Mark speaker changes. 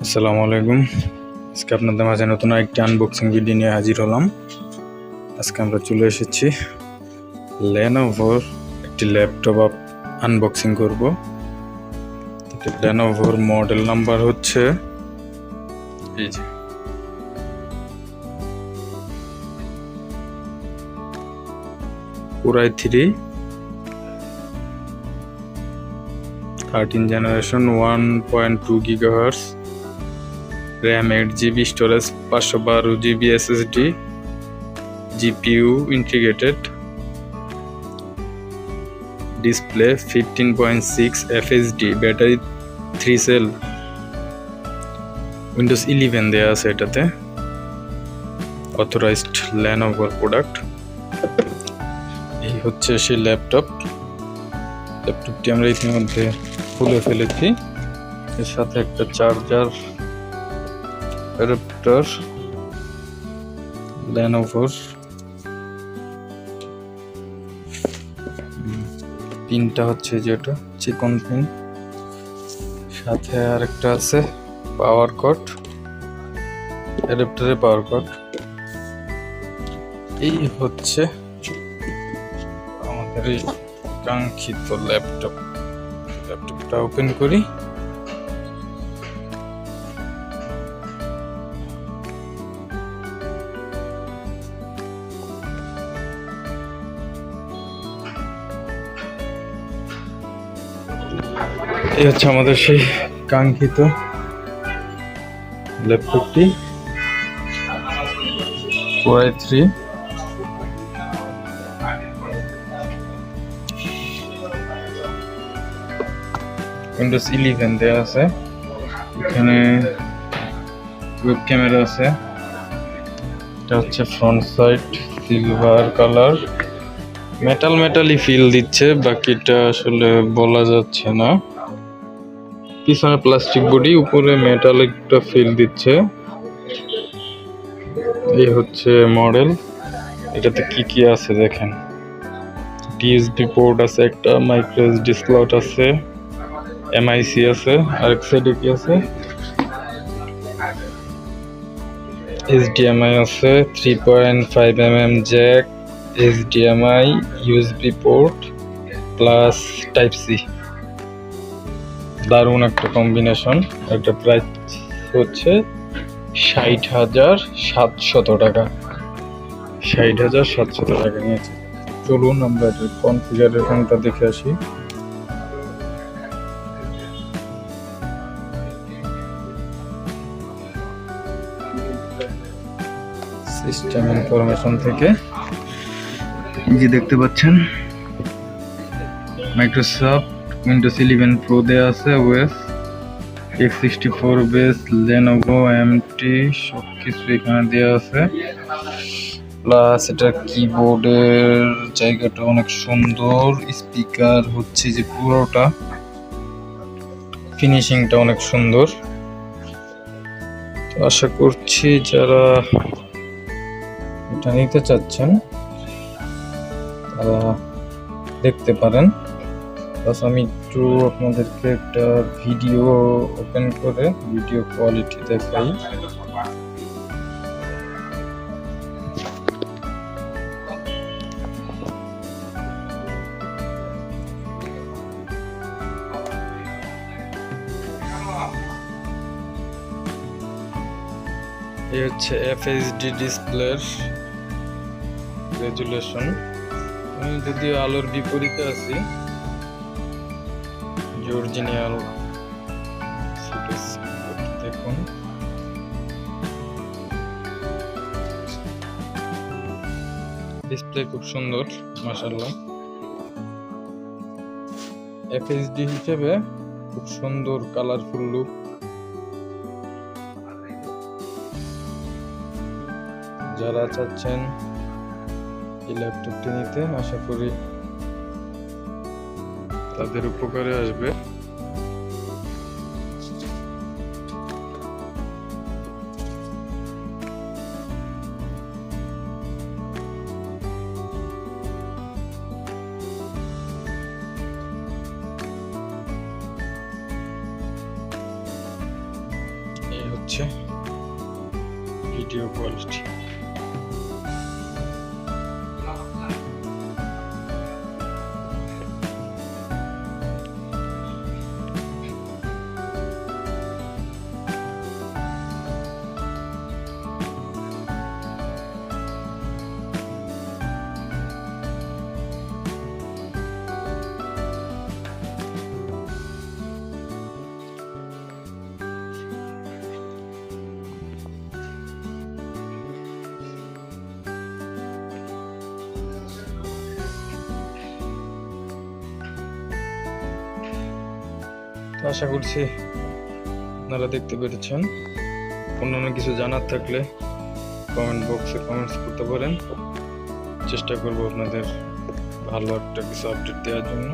Speaker 1: আসসালামু আলাইকুম। আজকে আপনাদের মাঝে নতুন একটি আনবক্সিং ভিডিও নিয়ে হাজির হলাম। আজকে আমরা চলে এসেছি লেনোভোর একটি ল্যাপটপ আনবক্সিং করব। লেনোভোর মডেল নাম্বার হচ্ছে এই যে Core i3 13 generation 1.2 GHz, RAM 8GB, storage 512GB SSD, GPU integrated, display 15.6 FHD, battery 3 cell, Windows 11 দেয়া আছে এটাতে। অথরাইজড লেনোভোর প্রোডাক্ট। এই হচ্ছে সেই ল্যাপটপটি আমরা ইতিমধ্যে খুলে ফেলেছি। এর সাথে একটা চার্জার অ্যাডাপ্টার, লেনোভোর পিনটা হচ্ছে যেটা চিকন পিন, সাথে আরেকটা আছে পাওয়ার কর্ড, অ্যাডাপ্টারে পাওয়ার কর্ড। এই হচ্ছে আমাদের এই কাঙ্ক্ষিত ল্যাপটপটা ওপেন করি। এই হচ্ছে আমাদের সেই কাঙ্ক্ষিত ল্যাপটপটি, Core i3 উইন্ডোজ 11 দেয়া আছে। এখানে ওয়েব ক্যামেরা আছে। এটা হচ্ছে front side, silver colour, metallic feel দিচ্ছে, বাকিটা আসলে বলা যাচ্ছে না। পিছনে প্লাস্টিক বডি, উপরে মেটাল একটা ফিল দিচ্ছে। এই হচ্ছে মডেল। এটাতে কি আছে দেখেন। ডিএসপি পোর্ট আছে একটা, মাইক্রো এসডি স্লট আছে, এমআইসি আছে, আর এক সাইডে কি আছে, এইচডিএমআই আছে, 3.5mm jack, HDMI, USB port plus type C. দারুণ একটা কম্বিনেশন। একটা প্রাইস হচ্ছে 60,700 টাকা। 60,700 টাকা নিয়েছে। চলুন আমরা এটার কনফিগারেশনটা দেখে আসি। সিস্টেম ইনফরমেশন থেকে এই যে দেখতে পাচ্ছেন মাইক্রোসফট উইন্ডোজ 11 প্রো দেয়া আছে, OS x64 base, Lenovo MT সবকিছু এখানে দেয়া আছে। প্লাস এটা কিবোর্ডের জায়গাটা অনেক সুন্দর, স্পিকার হচ্ছে যে পুরোটা, ফিনিশিংটা অনেক সুন্দর। তো আশা করছি যারা এটা নিতে চাচ্ছেন তারা দেখতে পারেন। প্লাস আমি একটু আপনাদেরকে একটা ভিডিও ওপেন করে ভিডিও কোয়ালিটি দেখাই। এই হচ্ছে এফএইচডি ডিসপ্লের রেজুলেশন। আমি যদিও আলোর বিপরীতে আছি, অরিজিনাল দেখুন। ডিসপ্লে খুব সুন্দর মাশাআল্লাহ। এফএইচডি হিসেবে খুব সুন্দর কালারফুল লুক। যারা চাচ্ছেন এই ল্যাপটপটি নিতে, আশা করি তাদের উপকারে আসবে। হচ্ছে ভিডিও কোয়ালিটি। আশা করছি আপনারা দেখতে পেরেছেন। অন্যান্য কিছু জানার থাকলে কমেন্ট বক্সে কমেন্টস করতে পারেন। চেষ্টা করব আপনাদের ভালো একটা কিছু আপডেট দেওয়ার জন্য।